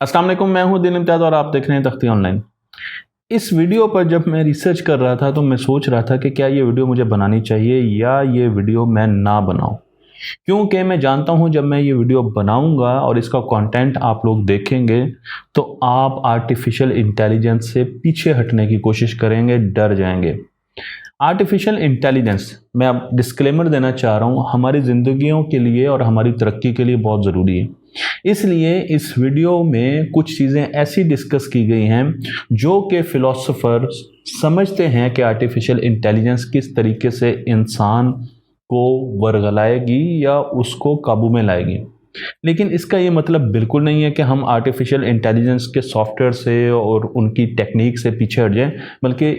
अस्सलाम वालेकुम, मैं हूं दिल इम्तियाज़ और आप देख रहे हैं तख्ती ऑनलाइन। इस वीडियो पर जब मैं रिसर्च कर रहा था तो मैं सोच रहा था कि क्या ये वीडियो मुझे बनानी चाहिए या ये वीडियो मैं ना बनाऊं, क्योंकि मैं जानता हूं जब मैं ये वीडियो बनाऊंगा और इसका कंटेंट आप लोग देखेंगे तो आप आर्टिफिशियल इंटेलिजेंस से पीछे हटने की कोशिश करेंगे, डर जाएंगे। आर्टिफिशियल इंटेलिजेंस, मैं अब डिस्क्लेमर देना चाह रहा हूँ, हमारी ज़िंदगियों के लिए और हमारी तरक्की के लिए बहुत ज़रूरी है। इसलिए इस वीडियो में कुछ चीज़ें ऐसी डिस्कस की गई हैं जो कि फ़िलासफ़र समझते हैं कि आर्टिफिशियल इंटेलिजेंस किस तरीके से इंसान को वर्गलाएगी या उसको काबू में लाएगी। लेकिन इसका ये मतलब बिल्कुल नहीं है कि हम आर्टिफिशियल इंटेलिजेंस के सॉफ्टवेयर से और उनकी टेक्निक से पीछे हट जाएं, बल्कि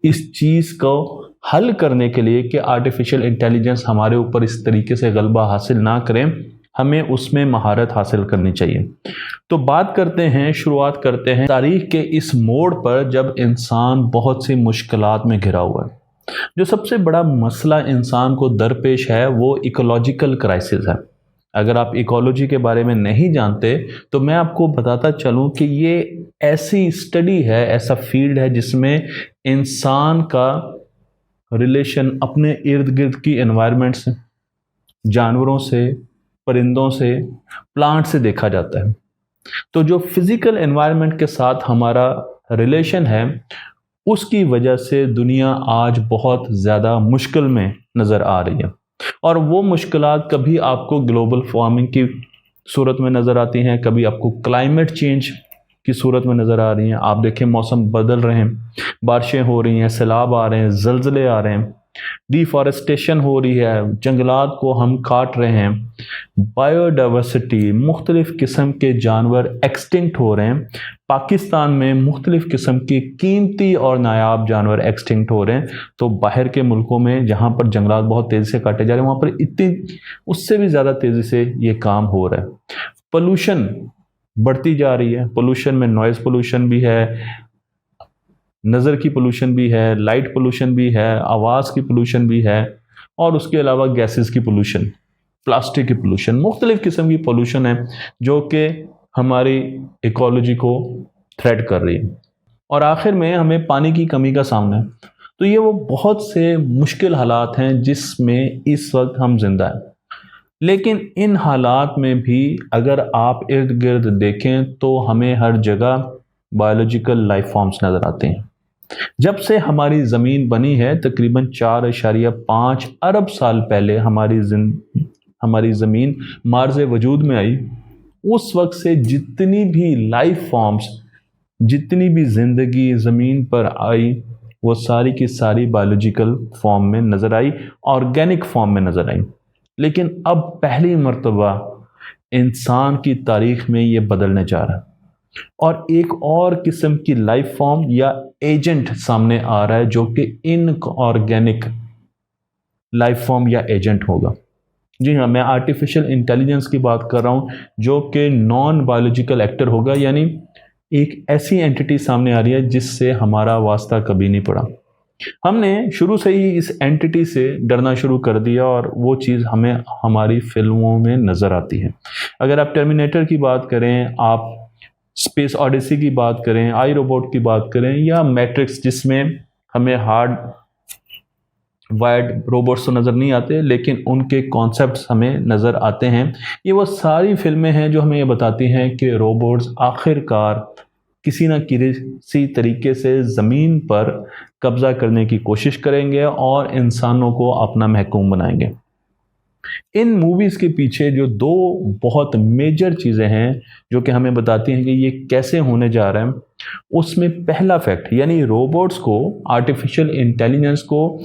इस चीज़ को हल करने के लिए कि आर्टिफिशियल इंटेलिजेंस हमारे ऊपर इस तरीके से गलबा हासिल ना करें, हमें उसमें महारत हासिल करनी चाहिए। तो बात करते हैं, शुरुआत करते हैं तारीख के इस मोड़ पर जब इंसान बहुत सी मुश्किलात में घिरा हुआ है। जो सबसे बड़ा मसला इंसान को दरपेश है वो इकोलॉजिकल क्राइसिस है। अगर आप इकोलॉजी के बारे में नहीं जानते तो मैं आपको बताता चलूं कि ये ऐसी स्टडी है, ऐसा फील्ड है जिसमें इंसान का रिलेशन अपने इर्द गिर्द की एनवायरनमेंट से, जानवरों से, परिंदों से, प्लांट से देखा जाता है। तो जो फिज़िकल एनवायरनमेंट के साथ हमारा रिलेशन है उसकी वजह से दुनिया आज बहुत ज़्यादा मुश्किल में नज़र आ रही है, और वो मुश्किलात कभी आपको ग्लोबल वार्मिंग की सूरत में नज़र आती हैं, कभी आपको क्लाइमेट चेंज की सूरत में नज़र आ रही हैं। आप देखें मौसम बदल रहे हैं, बारिशें हो रही हैं, सैलाब आ रहे हैं, ज़लज़ले आ रहे हैं, डिफॉरेस्टेशन हो रही है, जंगलात को हम काट रहे हैं, बायोडाइवर्सिटी, मुख्तलिफ़ किस्म के जानवर एक्सटिंक्ट हो रहे हैं। पाकिस्तान में मुख्तलिफ़ किस्म की कीमती और नायाब जानवर एक्सटिंक्ट हो रहे हैं। तो बाहर के मुल्कों में जहाँ पर जंगलात बहुत तेज़ी से काटे जा रहे हैं वहाँ पर इतनी उससे भी ज़्यादा तेज़ी से ये काम हो रहा है। पोल्यूशन बढ़ती जा रही है। पोल्यूशन में नॉइज़ पोल्यूशन भी है, नज़र की पोल्यूशन भी है, लाइट पोल्यूशन भी है, आवाज़ की पोल्यूशन भी है, और उसके अलावा गैसेस की पोल्यूशन, प्लास्टिक की पोल्यूशन, मुख्तलिफ़ किस्म की पोल्यूशन है जो कि हमारी इकोलॉजी को थ्रेट कर रही है। और आखिर में हमें पानी की कमी का सामना है। तो ये वो बहुत से मुश्किल हालात हैं जिसमें इस वक्त हम जिंदा हैं। लेकिन इन हालात में भी अगर आप इर्द गिर्द देखें तो हमें हर जगह बायोलॉजिकल लाइफ फॉर्म्स नज़र आते हैं। जब से हमारी ज़मीन बनी है तकरीबन 4.5 अरब साल पहले हमारी ज़मीन मार्ज़ वजूद में आई, उस वक्त से जितनी भी लाइफ फॉर्म्स, जितनी भी ज़िंदगी ज़मीन पर आई वो सारी की सारी बायोलॉजिकल फॉर्म में नज़र आई, ऑर्गेनिक फॉर्म में नज़र आई। लेकिन अब पहली मर्तबा इंसान की तारीख़ में ये बदलने जा रहा है और एक और किस्म की लाइफ फॉर्म या एजेंट सामने आ रहा है जो कि इनऑर्गेनिक लाइफ फॉर्म या एजेंट होगा। जी हाँ, मैं आर्टिफिशियल इंटेलिजेंस की बात कर रहा हूँ जो कि नॉन बायोलॉजिकल एक्टर होगा, यानी एक ऐसी एंटिटी सामने आ रही है जिससे हमारा वास्ता कभी नहीं पड़ा। हमने शुरू से ही इस एंटिटी से डरना शुरू कर दिया और वो चीज़ हमें हमारी फिल्मों में नज़र आती है। अगर आप टर्मिनेटर की बात करें, आप स्पेस ऑडिसी की बात करें, आई रोबोट की बात करें, या मैट्रिक्स जिसमें हमें हार्ड वायर्ड रोबोट्स तो नज़र नहीं आते लेकिन उनके कॉन्सेप्ट्स हमें नज़र आते हैं। ये वो सारी फिल्में हैं जो हमें ये बताती हैं कि रोबोट्स आखिरकार किसी न किसी तरीके से ज़मीन पर कब्ज़ा करने की कोशिश करेंगे और इंसानों को अपना महकूम बनाएंगे। इन मूवीज़ के पीछे जो दो बहुत मेजर चीज़ें हैं जो कि हमें बताती हैं कि ये कैसे होने जा रहा है, उसमें पहला फैक्ट यानी रोबोट्स को, आर्टिफिशियल इंटेलिजेंस को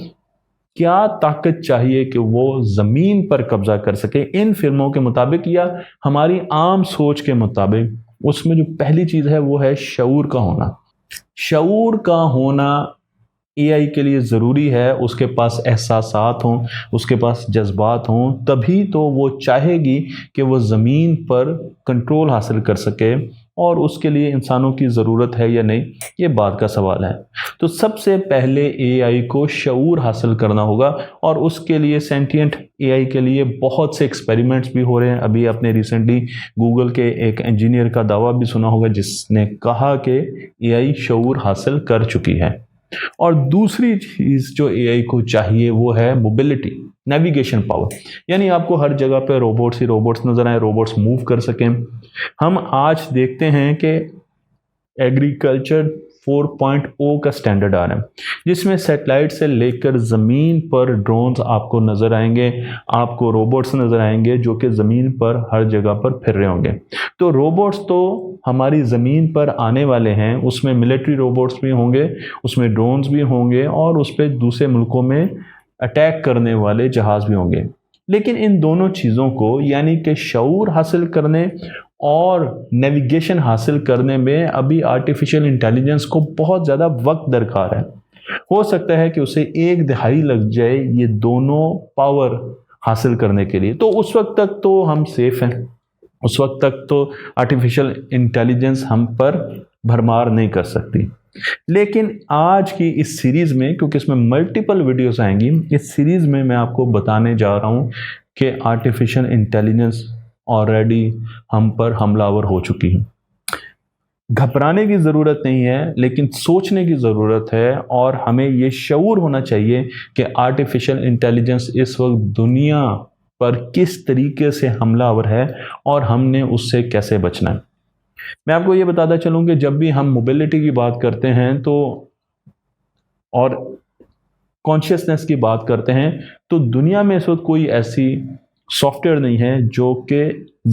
क्या ताकत चाहिए कि वो ज़मीन पर कब्ज़ा कर सके इन फिल्मों के मुताबिक या हमारी आम सोच के मुताबिक। उसमें जो पहली चीज़ है वो है शऊर का होना। शऊर का होना एआई के लिए ज़रूरी है, उसके पास एहसासात हों, उसके पास जज्बात हों, तभी तो वो चाहेगी कि वो ज़मीन पर कंट्रोल हासिल कर सके اور اس کے لیے انسانوں کی ضرورت ہے یا نہیں، یہ بات کا سوال ہے۔ تو سب سے پہلے اے آئی کو شعور حاصل کرنا ہوگا، اور اس کے لیے سینٹینٹ اے آئی کے لیے بہت سے ایکسپیریمنٹس بھی ہو رہے ہیں۔ ابھی آپ نے ریسنٹلی گوگل کے ایک انجینئر کا دعویٰ بھی سنا ہوگا جس نے کہا کہ اے آئی شعور حاصل کر چکی ہے۔ اور دوسری چیز جو اے آئی کو چاہیے وہ ہے موبلٹی، نیویگیشن پاور، یعنی آپ کو ہر جگہ پہ روبوٹس ہی روبوٹس نظر آئیں، روبوٹس موو کر سکیں۔ ہم آج دیکھتے ہیں کہ ایگریکلچر 4.0 کا سٹینڈرڈ آ رہا ہے، جس میں سیٹلائٹ سے لے کر زمین پر ڈرونز آپ کو نظر آئیں گے، آپ کو روبوٹس نظر آئیں گے جو کہ زمین پر ہر جگہ پر پھر رہے ہوں گے۔ تو روبوٹس تو ہماری زمین پر آنے والے ہیں، اس میں ملٹری روبوٹس بھی ہوں گے، اس میں ڈرونز بھی ہوں گے، اور اس پہ دوسرے ملکوں میں اٹیک کرنے والے جہاز بھی ہوں گے۔ لیکن ان دونوں چیزوں کو، یعنی کہ شعور حاصل کرنے اور نیویگیشن حاصل کرنے میں ابھی آرٹیفیشل انٹیلیجنس کو بہت زیادہ وقت درکار ہے۔ ہو سکتا ہے کہ اسے 1 دہائی لگ جائے یہ دونوں پاور حاصل کرنے کے لیے۔ تو اس وقت تک تو ہم سیف ہیں، اس وقت تک تو آرٹیفیشل انٹیلیجنس ہم پر بھرمار نہیں کر سکتی۔ لیکن آج کی اس سیریز میں، کیونکہ اس میں ملٹیپل ویڈیوز آئیں گی، اس سیریز میں میں آپ کو بتانے جا رہا ہوں کہ آرٹیفیشل انٹیلیجنس آلریڈی ہم پر حملہ آور ہو چکی ہے۔ گھبرانے کی ضرورت نہیں ہے، لیکن سوچنے کی ضرورت ہے، اور ہمیں یہ شعور ہونا چاہیے کہ آرٹیفیشل انٹیلیجنس اس وقت دنیا پر کس طریقے سے حملہ آور ہے اور ہم نے اس سے کیسے بچنا ہے۔ میں آپ کو یہ بتاتا چلوں کہ جب بھی ہم موبلٹی کی بات کرتے ہیں تو اور کانشیسنس کی بات کرتے ہیں، تو دنیا میں اس وقت کوئی ایسی سافٹ ویئر نہیں ہے جو کہ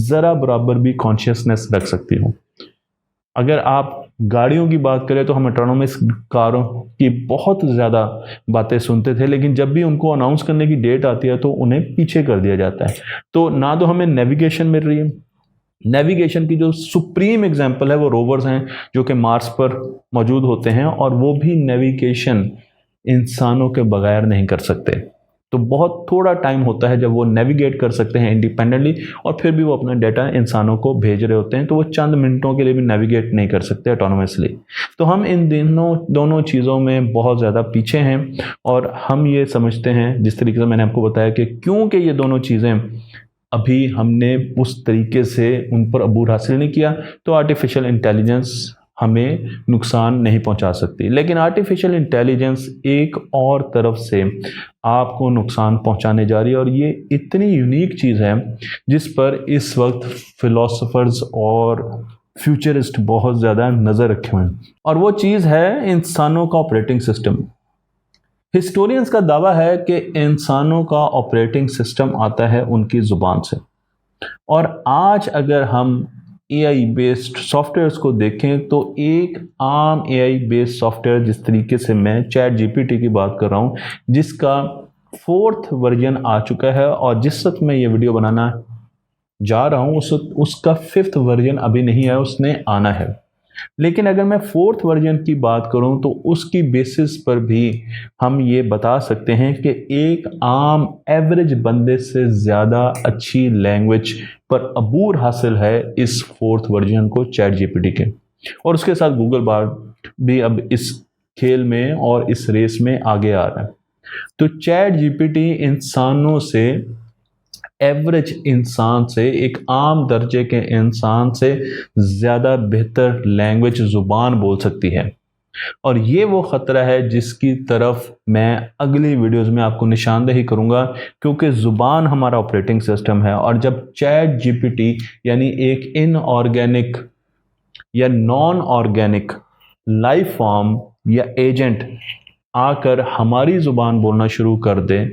ذرا برابر بھی کانشیسنس رکھ سکتی ہو۔ اگر آپ گاڑیوں کی بات کریں تو ہم آٹونومس کاروں کی بہت زیادہ باتیں سنتے تھے، لیکن جب بھی ان کو اناؤنس کرنے کی ڈیٹ آتی ہے تو انہیں پیچھے کر دیا جاتا ہے۔ تو نہ تو ہمیں نیویگیشن مل رہی ہے، نیویگیشن کی جو سپریم ایگزامپل ہے وہ روورز ہیں جو کہ مارس پر موجود ہوتے ہیں، اور وہ بھی نیویگیشن انسانوں کے بغیر نہیں کر سکتے۔ تو بہت تھوڑا ٹائم ہوتا ہے جب وہ نیویگیٹ کر سکتے ہیں انڈیپینڈنٹلی، اور پھر بھی وہ اپنا ڈیٹا انسانوں کو بھیج رہے ہوتے ہیں، تو وہ چند منٹوں کے لیے بھی نیویگیٹ نہیں کر سکتے آٹونومسلی۔ تو ہم ان دونوں چیزوں میں بہت زیادہ پیچھے ہیں، اور ہم یہ سمجھتے ہیں، جس طریقے سے میں نے آپ کو بتایا، کہ کیونکہ یہ دونوں چیزیں ابھی ہم نے اس طریقے سے ان پر عبور حاصل نہیں کیا، تو آرٹیفیشل انٹیلیجنس ہمیں نقصان نہیں پہنچا سکتی۔ لیکن آرٹیفیشل انٹیلیجنس ایک اور طرف سے آپ کو نقصان پہنچانے جا رہی ہے، اور یہ اتنی یونیک چیز ہے جس پر اس وقت فلاسفرز اور فیوچرسٹ بہت زیادہ نظر رکھے ہوئے ہیں، اور وہ چیز ہے انسانوں کا آپریٹنگ سسٹم۔ ہسٹورینز کا دعویٰ ہے کہ انسانوں کا آپریٹنگ سسٹم آتا ہے ان کی زبان سے، اور آج اگر ہم اے آئی بیسڈ سافٹ ویئرس کو دیکھیں تو ایک عام اے آئی بیسڈ سافٹ ویئر، جس طریقے سے میں چیٹ جی پی ٹی کی بات کر رہا ہوں، جس کا 4th ورژن آ چکا ہے، اور جس وقت میں یہ ویڈیو بنانا جا رہا ہوں اس کا 5th ورژن ابھی نہیں ہے، اس نے آنا ہے۔ لیکن اگر میں 4th ورژن کی بات کروں تو اس کی بیسس پر بھی ہم یہ بتا سکتے ہیں کہ ایک عام ایوریج بندے سے زیادہ اچھی لینگویج پر عبور حاصل ہے اس 4th ورژن کو چیٹ جی پی ٹی کے، اور اس کے ساتھ گوگل بارڈ بھی اب اس کھیل میں اور اس ریس میں آگے آ رہا ہے۔ تو چیٹ جی پی ٹی انسانوں سے، ایوریج انسان سے، ایک عام درجے کے انسان سے زیادہ بہتر لینگویج زبان بول سکتی ہے، اور یہ وہ خطرہ ہے جس کی طرف میں اگلی ویڈیوز میں آپ کو نشاندہی کروں گا، کیونکہ زبان ہمارا آپریٹنگ سسٹم ہے، اور جب چیٹ جی پی ٹی یعنی ایک ان آرگینک یا نان آرگینک لائف فارم یا ایجنٹ آ کر ہماری زبان بولنا شروع کر دے،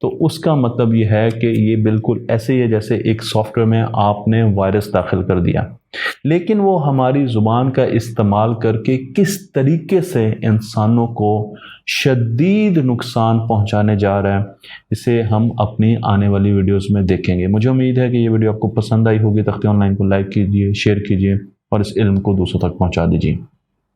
تو اس کا مطلب یہ ہے کہ یہ بالکل ایسے ہی ہے جیسے ایک سافٹ ویئر میں آپ نے وائرس داخل کر دیا، لیکن وہ ہماری زبان کا استعمال کر کے کس طریقے سے انسانوں کو شدید نقصان پہنچانے جا رہا ہے، اسے ہم اپنی آنے والی ویڈیوز میں دیکھیں گے۔ مجھے امید ہے کہ یہ ویڈیو آپ کو پسند آئی ہوگی۔ تختی آن لائن کو لائک کیجیے، شیئر کیجیے، اور اس علم کو دوسروں تک پہنچا دیجیے۔